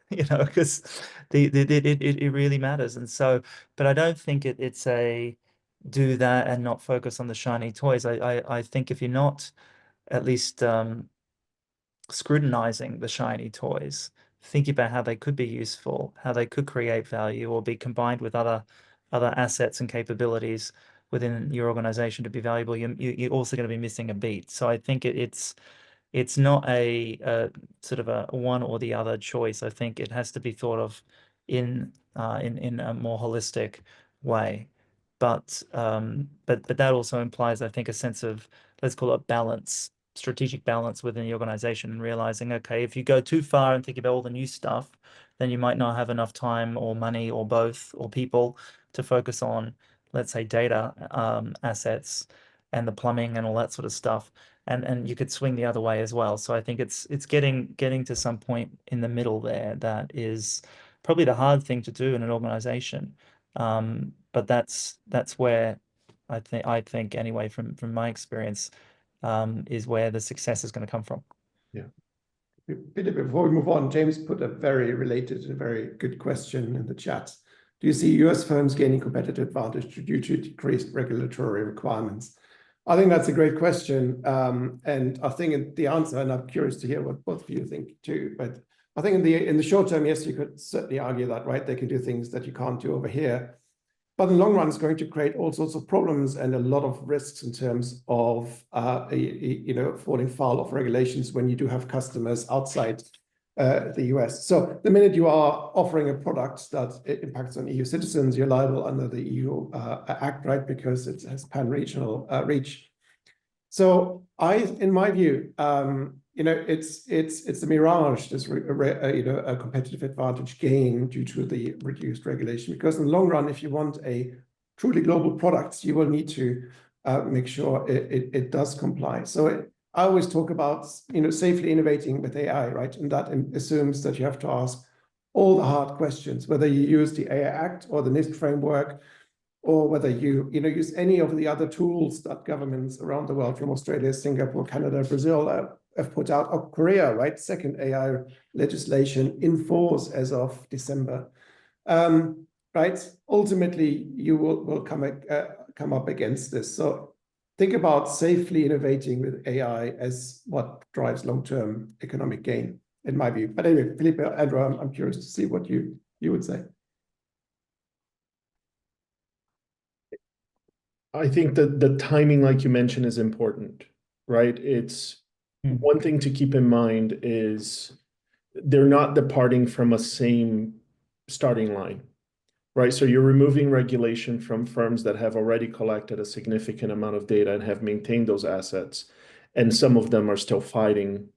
Speaker 2: you know, because it really matters. And so, but I don't think it's a do that and not focus on the shiny toys. I think if you're not at least scrutinizing the shiny toys, thinking about how they could be useful, how they could create value or be combined with other assets and capabilities within your organization to be valuable, you're also going to be missing a beat. So I think it's not a sort of a one or the other choice. I think it has to be thought of in a more holistic way. But that also implies, I think, a sense of, let's call it balance, strategic balance within the organization, and realizing, okay, if you go too far and think about all the new stuff, then you might not have enough time or money or both or people to focus on, let's say, data assets and the plumbing and all that sort of stuff. And you could swing the other way as well. So I think it's getting to some point in the middle there that is probably the hard thing to do in an organization. But that's where I think anyway from my experience is where the success is going to come from.
Speaker 1: Yeah.
Speaker 3: Peter, before we move on, James put a very related and very good question in the chat. Do you see US firms gaining competitive advantage due to decreased regulatory requirements? I think that's a great question. And I think the answer, and I'm curious to hear what both of you think too, but I think in the short term, yes, you could certainly argue that, right? They can do things that you can't do over here. But in the long run, it's going to create all sorts of problems and a lot of risks in terms of falling foul of regulations when you do have customers outside the US. So the minute you are offering a product that impacts on EU citizens, you're liable under the EU Act, right? Because it has pan-regional reach. So in my view, it's a mirage, this a competitive advantage gain due to the reduced regulation. Because in the long run, if you want a truly global product, you will need to make sure it does comply. So I always talk about safely innovating with AI, right? And that assumes that you have to ask all the hard questions, whether you use the AI Act or the NIST framework, or whether you use any of the other tools that governments around the world, from Australia, Singapore, Canada, Brazil, have put out, or Korea, right? Second AI legislation in force as of December, right? Ultimately, you will come up against this. So think about safely innovating with AI as what drives long-term economic gain, in my view. But anyway, Felipe, Andrew, I'm curious to see what you would say.
Speaker 1: I think that the timing, like you mentioned, is important, right? It's one thing to keep in mind is they're not departing from a same starting line, right? So you're removing regulation from firms that have already collected a significant amount of data and have maintained those assets. And some of them are still fighting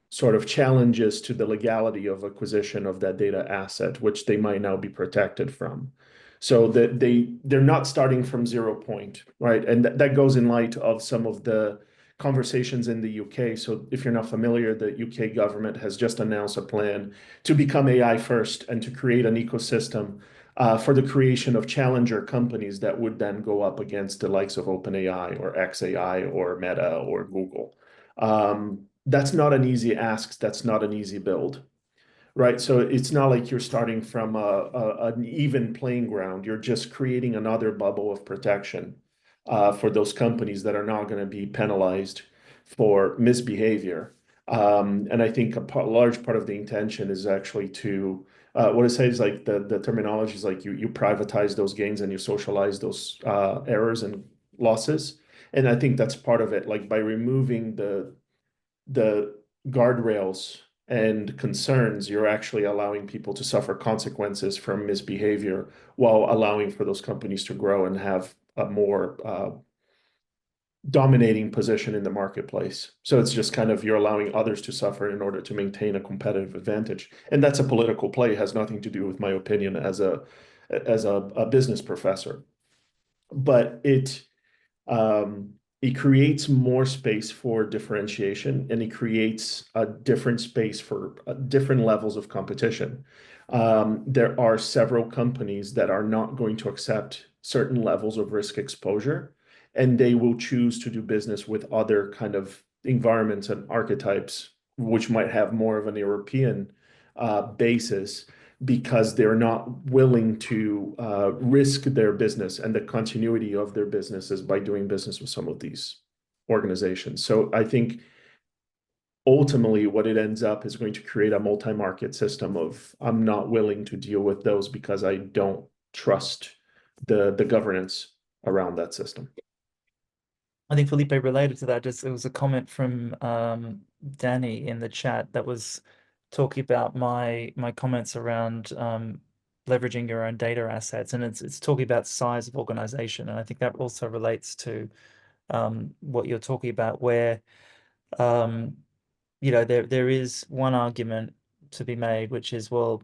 Speaker 1: sort of challenges to the legality of acquisition of that data asset, which they might now be protected from. So that they're not starting from 0 point, right? And that goes in light of some of the conversations in the UK. So if you're not familiar, the UK government has just announced a plan to become AI first and to create an ecosystem for the creation of challenger companies that would then go up against the likes of OpenAI or XAI or Meta or Google. That's not an easy ask. That's not an easy build, right? So it's not like you're starting from an even playing ground. You're just creating another bubble of protection for those companies that are not going to be penalized for misbehavior. And I think a large part of the intention is actually to what it says, like the terminology is like you privatize those gains and you socialize those errors and losses. And I think that's part of it, like by removing the guardrails and concerns, you're actually allowing people to suffer consequences from misbehavior while allowing for those companies to grow and have a more dominating position in the marketplace. So it's just kind of you're allowing others to suffer in order to maintain a competitive advantage. And that's a political play. It has nothing to do with my opinion as a business professor. But it creates more space for differentiation, and it creates a different space for different levels of competition. There are several companies that are not going to accept certain levels of risk exposure, and they will choose to do business with other kind of environments and archetypes, which might have more of an European basis, because they're not willing to risk their business and the continuity of their businesses by doing business with some of these organizations. So I think ultimately what it ends up is going to create a multi-market system of I'm not willing to deal with those because I don't trust the governance around that system.
Speaker 2: I think Felipe, related to that, just it was a comment from Danny in the chat that was talking about my comments around leveraging your own data assets, and it's talking about size of organization, and I think that also relates to what you're talking about, where there is one argument to be made, which is, well,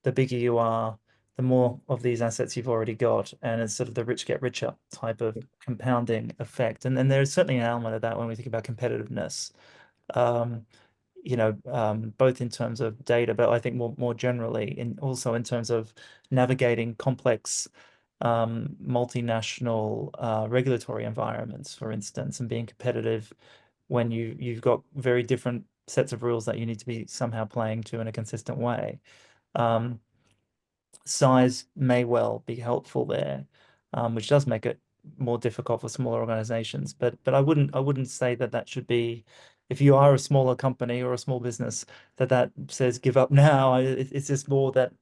Speaker 2: the bigger you are, the more of these assets you've already got, and it's sort of the rich get richer type of compounding effect. And then there's certainly an element of that when we think about competitiveness, both in terms of data, but I think more generally, also in terms of navigating complex multinational regulatory environments, for instance, and being competitive when you've got very different sets of rules that you need to be somehow playing to in a consistent way. Size may well be helpful there, which does make it more difficult for smaller organizations. But I wouldn't say that that should be, if you are a smaller company or a small business, that says give up now. It's just more that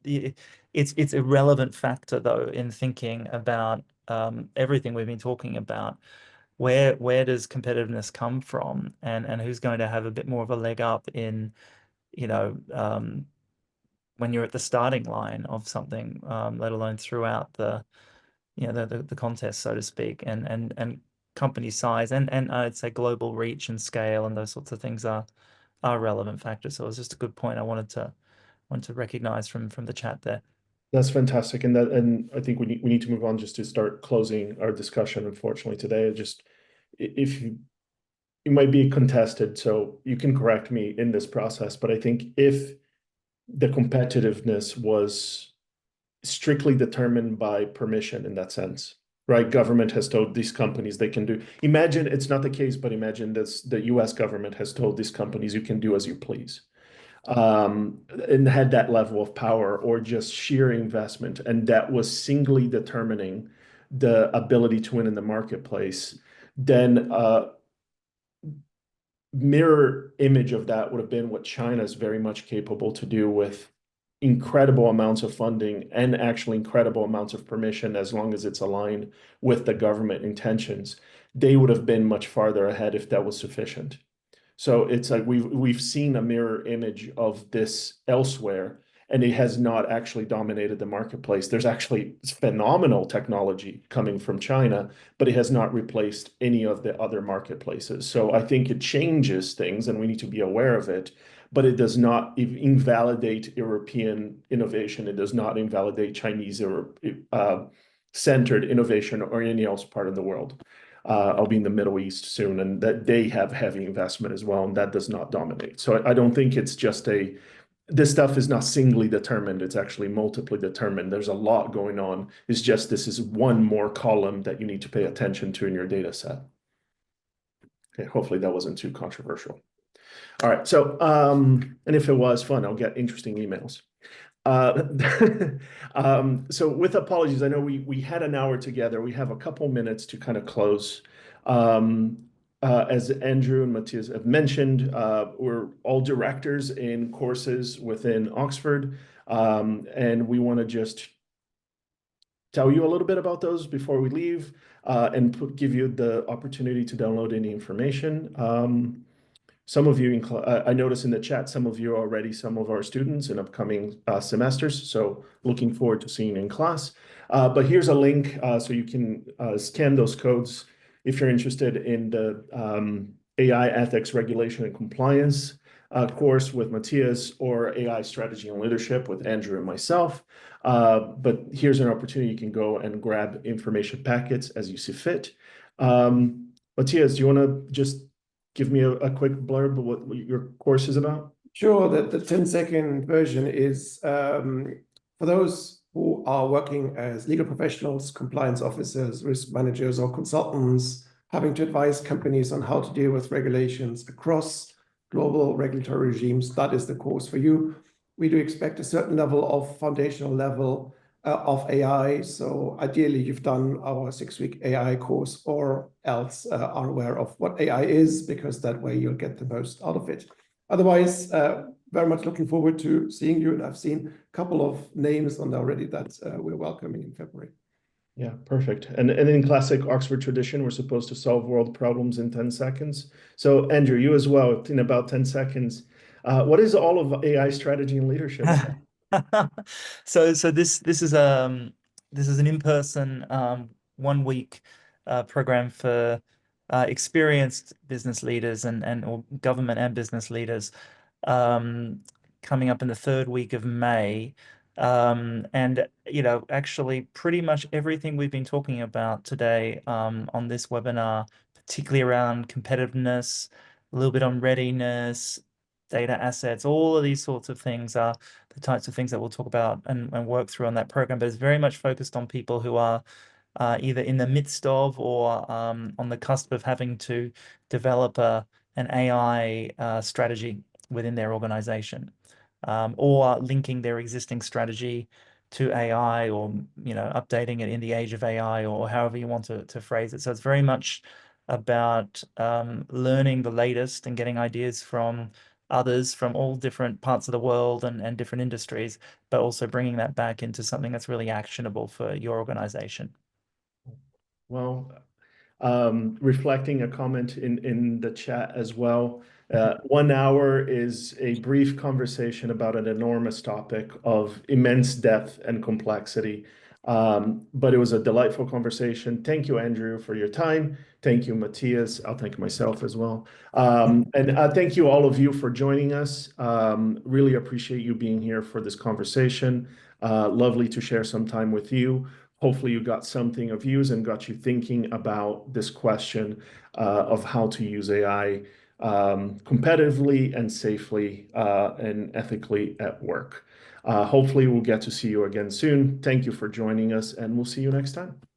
Speaker 2: it's a relevant factor though in thinking about everything we've been talking about. Where does competitiveness come from, and who's going to have a bit more of a leg up in, when you're at the starting line of something, let alone throughout the the contest, so to speak, and company size and I'd say global reach and scale and those sorts of things are relevant factors. So it was just a good point I wanted to recognize from the chat there.
Speaker 1: That's fantastic. And I think we need to move on just to start closing our discussion, unfortunately, today. Just if you might be contested, so you can correct me in this process, but I think if the competitiveness was strictly determined by permission in that sense, right? Government has told these companies they can do. Imagine it's not the case, but imagine this: the U.S. government has told these companies you can do as you please, and had that level of power or just sheer investment, and that was singly determining the ability to win in the marketplace. Then mirror image of that would have been what China is very much capable to do with incredible amounts of funding and actually incredible amounts of permission, as long as it's aligned with the government intentions. They would have been much farther ahead if that was sufficient. So it's like we've seen a mirror image of this elsewhere, and it has not actually dominated the marketplace. There's actually phenomenal technology coming from China, but it has not replaced any of the other marketplaces. So I think it changes things, and we need to be aware of it, but it does not invalidate European innovation. It does not invalidate Chinese or centered innovation or any else part of the world. I'll be in the Middle East soon, and that they have heavy investment as well, and that does not dominate. So I don't think it's just this stuff is not singly determined. It's actually multiply determined. There's a lot going on. It's just this is one more column that you need to pay attention to in your data set. Okay, hopefully that wasn't too controversial. All right, so and if it was fun, I'll get interesting emails. So with apologies, I know we had an hour together. We have a couple minutes to kind of close. As Andrew and Matthias have mentioned, we're all directors in courses within Oxford, and we want to just tell you a little bit about those before we leave, and give you the opportunity to download any information. Some of you, I noticed in the chat, some of you are already some of our students in upcoming semesters, so looking forward to seeing you in class. But here's a link so you can scan those codes if you're interested in the AI ethics, regulation, and compliance course with Matthias, or AI strategy and leadership with Andrew and myself. But here's an opportunity. You can go and grab information packets as you see fit. Matthias, do you want to just give me a quick blurb of what your course is about?
Speaker 3: Sure. The 10-second version is for those who are working as legal professionals, compliance officers, risk managers, or consultants, having to advise companies on how to deal with regulations across global regulatory regimes. That is the course for you. We do expect a certain level of foundational level of AI. So ideally, you've done our 6-week AI course, or else are aware of what AI is, because that way you'll get the most out of it. Otherwise, very much looking forward to seeing you. And I've seen a couple of names on there already that we're welcoming in February.
Speaker 1: Yeah, perfect. And in classic Oxford tradition, we're supposed to solve world problems in 10 seconds. So Andrew, you as well, in about 10 seconds. What is all of AI strategy and leadership?
Speaker 2: So this is an in-person 1 week program for experienced business leaders or government and business leaders, coming up in the 3rd week of May. And actually pretty much everything we've been talking about today on this webinar, particularly around competitiveness, a little bit on readiness, data assets, all of these sorts of things are the types of things that we'll talk about and work through on that program. But it's very much focused on people who are either in the midst of or on the cusp of having to develop an AI strategy within their organization, or linking their existing strategy to AI, or updating it in the age of AI, or however you want to phrase it. So it's very much about learning the latest and getting ideas from others from all different parts of the world and different industries, but also bringing that back into something that's really actionable for your organization.
Speaker 1: Well, reflecting a comment in the chat as well. 1 hour is a brief conversation about an enormous topic of immense depth and complexity. But it was a delightful conversation. Thank you, Andrew, for your time. Thank you, Matthias. I'll thank myself as well. And thank you, all of you, for joining us. Really appreciate you being here for this conversation. Lovely to share some time with you. Hopefully you got something of use and got you thinking about this question of how to use AI competitively and safely and ethically at work. Hopefully we'll get to see you again soon. Thank you for joining us, and we'll see you next time.